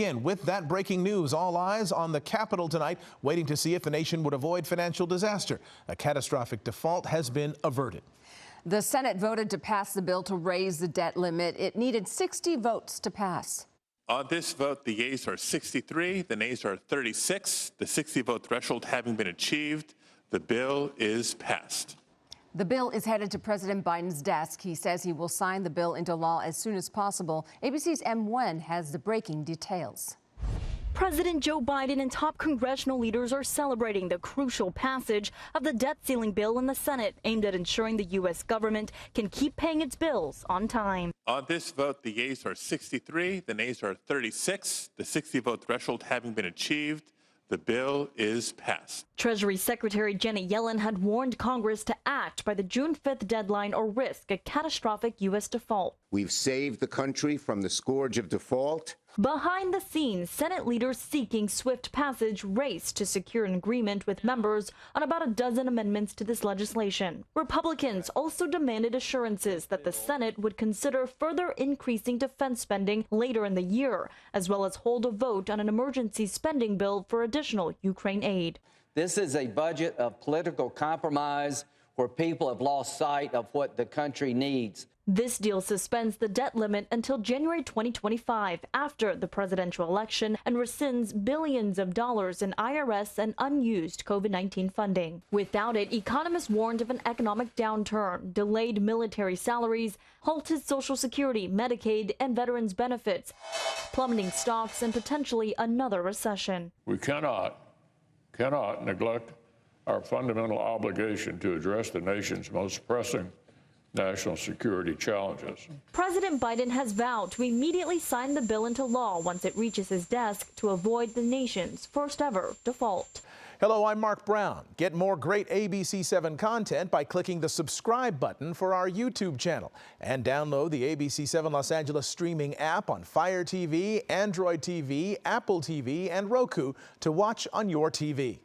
In with that breaking news, all eyes on the Capitol tonight, waiting to see if the nation would avoid financial disaster. A catastrophic default has been averted. The Senate voted to pass the bill to raise the debt limit. It needed 60 votes to pass. On this vote, the yeas are 63, the nays are 36. The 60-vote threshold having been achieved, the bill is passed. The bill is headed to President Biden's desk. He says he will sign the bill into law as soon as possible. ABC's M. Nguyen has the breaking details. President Joe Biden and top congressional leaders are celebrating the crucial passage of the debt ceiling bill in the Senate, aimed at ensuring the U.S. government can keep paying its bills on time. On this vote, the yeas are 63, the nays are 36. The 60-vote threshold having been achieved, the bill is passed. Treasury Secretary Janet Yellen had warned Congress to act by the June 5th deadline or risk a catastrophic U.S. default. We've saved the country from the scourge of default. Behind the scenes, Senate leaders seeking swift passage raced to secure an agreement with members on about a dozen amendments to this legislation. Republicans also demanded assurances that the Senate would consider further increasing defense spending later in the year, as well as hold a vote on an emergency spending bill for additional Ukraine aid. This is a budget of political compromise where people have lost sight of what the country needs. This deal suspends the debt limit until January 2025 after the presidential election and rescinds billions of dollars in IRS and unused COVID-19 funding. Without it, economists warned of an economic downturn, delayed military salaries, halted Social Security, Medicaid, and veterans benefits, plummeting stocks, and potentially another recession. We cannot neglect our fundamental obligation to address the nation's most pressing national security challenges. President Biden has vowed to immediately sign the bill into law once it reaches his desk to avoid the nation's first ever default. Hello, I'm Mark Brown. Get more great ABC7 content by clicking the subscribe button for our YouTube channel and download the ABC7 Los Angeles streaming app on Fire TV, Android TV, Apple TV, and Roku to watch on your TV.